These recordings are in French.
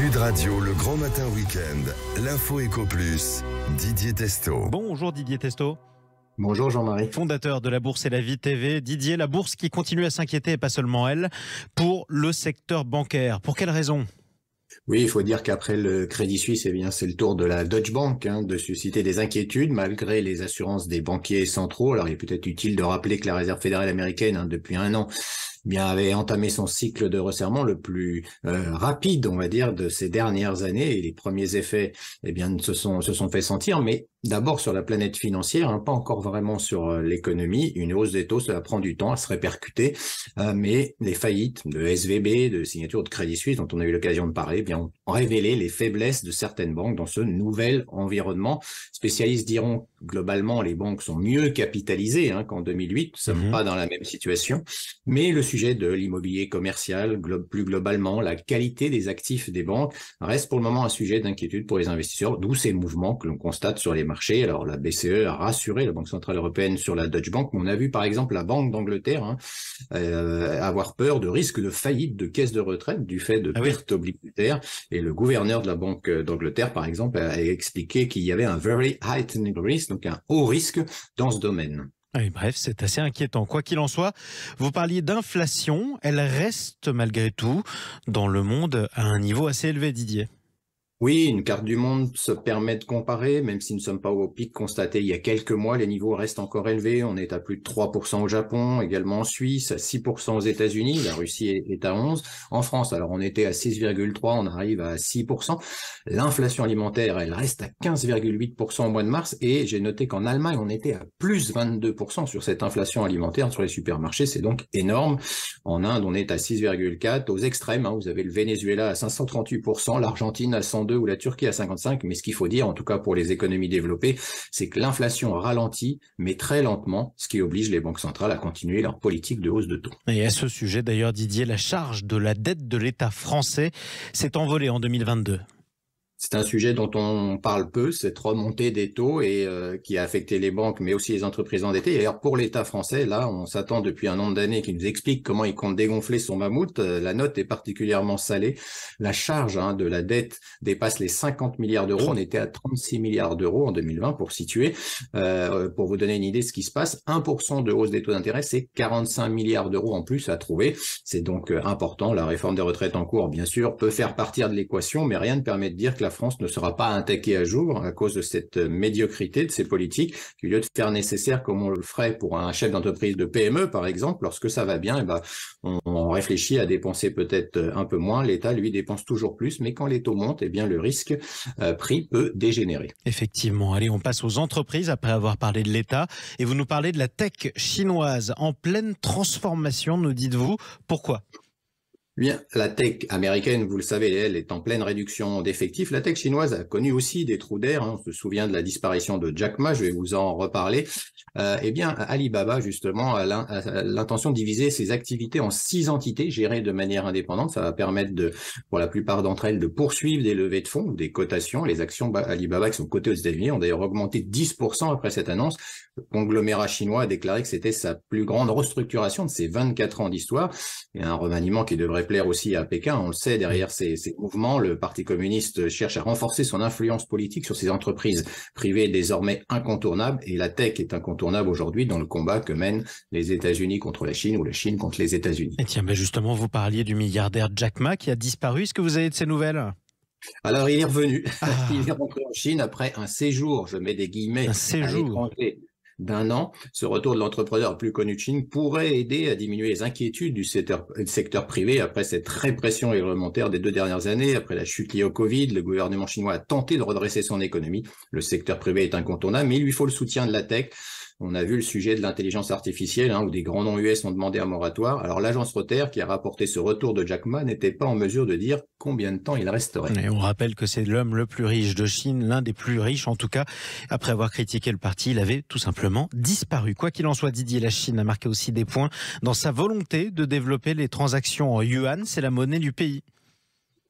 Sud Radio, le grand matin week-end, l'info Éco Plus, Didier Testo. Bonjour Didier Testo. Bonjour Jean-Marie. Fondateur de la Bourse et la Vie TV. Didier, la Bourse qui continue à s'inquiéter, et pas seulement elle, pour le secteur bancaire. Pour quelle raison ? Oui, il faut dire qu'après le Crédit Suisse, c'est le tour de la Deutsche Bank de susciter des inquiétudes malgré les assurances des banquiers centraux. Alors il est peut-être utile de rappeler que la Réserve fédérale américaine, depuis un an, avait entamé son cycle de resserrement le plus rapide, on va dire, de ces dernières années, et les premiers effets, se sont fait sentir, mais d'abord sur la planète financière, pas encore vraiment sur l'économie. Une hausse des taux, cela prend du temps à se répercuter, mais les faillites de SVB, de signature de Crédit Suisse, dont on a eu l'occasion de parler, ont révélé les faiblesses de certaines banques dans ce nouvel environnement. Spécialistes diront globalement, les banques sont mieux capitalisées qu'en 2008, nous ne sommes pas dans la même situation, mais le sujet de l'immobilier commercial, plus globalement, la qualité des actifs des banques reste pour le moment un sujet d'inquiétude pour les investisseurs, d'où ces mouvements que l'on constate sur les marchés. Alors la BCE a rassuré, la Banque Centrale Européenne, sur la Deutsche Bank, mais on a vu par exemple la Banque d'Angleterre avoir peur de risque de faillite de caisses de retraite du fait de pertes obligataires, et le gouverneur de la Banque d'Angleterre par exemple a expliqué qu'il y avait un very heightened risk, donc un haut risque dans ce domaine. Oui, bref, c'est assez inquiétant. Quoi qu'il en soit, vous parliez d'inflation, elle reste malgré tout dans le monde à un niveau assez élevé, Didier. Oui, une carte du monde se permet de comparer, même si nous ne sommes pas au pic constaté il y a quelques mois, les niveaux restent encore élevés. On est à plus de 3% au Japon, également en Suisse, à 6% aux États-Unis, la Russie est à 11%. En France, alors on était à 6,3%, on arrive à 6%. L'inflation alimentaire, elle reste à 15,8% au mois de mars, et j'ai noté qu'en Allemagne, on était à plus 22% sur cette inflation alimentaire sur les supermarchés, c'est donc énorme. En Inde, on est à 6,4%. Aux extrêmes, vous avez le Venezuela à 538%, l'Argentine à 102%, ou la Turquie à 55%, mais ce qu'il faut dire, en tout cas pour les économies développées, c'est que l'inflation ralentit, mais très lentement, ce qui oblige les banques centrales à continuer leur politique de hausse de taux. Et à ce sujet d'ailleurs, Didier, la charge de la dette de l'État français s'est envolée en 2022. C'est un sujet dont on parle peu, cette remontée des taux et qui a affecté les banques, mais aussi les entreprises endettées. Et d'ailleurs, pour l'État français, là, on s'attend depuis un nombre d'années qu'il nous explique comment il compte dégonfler son mammouth. La note est particulièrement salée. La charge de la dette dépasse les 50 milliards d'euros. On était à 36 milliards d'euros en 2020, pour situer. Pour vous donner une idée de ce qui se passe, 1% de hausse des taux d'intérêt, c'est 45 milliards d'euros en plus à trouver. C'est donc important. La réforme des retraites en cours, bien sûr, peut faire partir de l'équation, mais rien ne permet de dire que la France ne sera pas attaquée à jour à cause de cette médiocrité de ces politiques, qui, au lieu de faire nécessaire comme on le ferait pour un chef d'entreprise de PME par exemple, lorsque ça va bien, on réfléchit à dépenser peut-être un peu moins. L'État, lui, dépense toujours plus, mais quand les taux montent, le risque pris peut dégénérer. Effectivement. Allez, on passe aux entreprises après avoir parlé de l'État, et vous nous parlez de la tech chinoise en pleine transformation, nous dites-vous. Pourquoi ? Bien, la tech américaine, vous le savez, elle est en pleine réduction d'effectifs. La tech chinoise a connu aussi des trous d'air. On se souvient de la disparition de Jack Ma, je vais vous en reparler. Alibaba, justement, a l'intention de diviser ses activités en 6 entités gérées de manière indépendante. Ça va permettre pour la plupart d'entre elles, de poursuivre des levées de fonds ou des cotations. Les actions Alibaba qui sont cotées aux États-Unis ont d'ailleurs augmenté 10% après cette annonce. Le conglomérat chinois a déclaré que c'était sa plus grande restructuration de ses 24 ans d'histoire. Il y a un remaniement qui devrait plaire aussi à Pékin. On le sait, derrière ces mouvements, le Parti communiste cherche à renforcer son influence politique sur ces entreprises privées désormais incontournables, et la tech est incontournable aujourd'hui dans le combat que mènent les États-Unis contre la Chine ou la Chine contre les États-Unis. Et tiens, justement, vous parliez du milliardaire Jack Ma qui a disparu. Est-ce que vous avez de ces nouvelles ? Alors, il est revenu. Il est rentré en Chine après un séjour, je mets des guillemets, à l'étranger d'1 an. Ce retour de l'entrepreneur le plus connu de Chine pourrait aider à diminuer les inquiétudes du secteur privé après cette répression réglementaire des 2 dernières années. Après la chute liée au Covid, le gouvernement chinois a tenté de redresser son économie. Le secteur privé est incontournable, mais il lui faut le soutien de la tech. On a vu le sujet de l'intelligence artificielle, où des grands noms US ont demandé un moratoire. Alors l'agence Reuters, qui a rapporté ce retour de Jack Ma, n'était pas en mesure de dire combien de temps il resterait. Et on rappelle que c'est l'homme le plus riche de Chine, l'un des plus riches en tout cas. Après avoir critiqué le parti, il avait tout simplement disparu. Quoi qu'il en soit, Didier, la Chine a marqué aussi des points dans sa volonté de développer les transactions en yuan. C'est la monnaie du pays.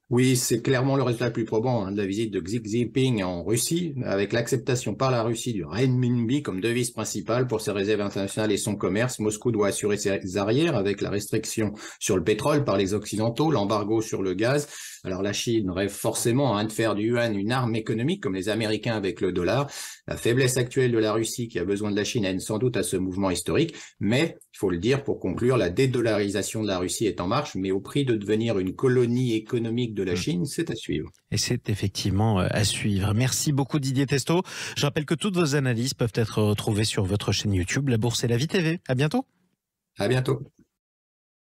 Oui, c'est clairement le résultat le plus probant de la visite de Xi Jinping en Russie, avec l'acceptation par la Russie du renminbi comme devise principale pour ses réserves internationales et son commerce. Moscou doit assurer ses arrières avec la restriction sur le pétrole par les Occidentaux, l'embargo sur le gaz. Alors la Chine rêve forcément de faire du yuan une arme économique comme les Américains avec le dollar. La faiblesse actuelle de la Russie qui a besoin de la Chine aide sans doute à ce mouvement historique, mais il faut le dire pour conclure, la dédollarisation de la Russie est en marche, mais au prix de devenir une colonie économique de la Chine, c'est à suivre. Et c'est effectivement à suivre. Merci beaucoup Didier Testo. Je rappelle que toutes vos analyses peuvent être retrouvées sur votre chaîne YouTube, La Bourse et la Vie TV. À bientôt. À bientôt.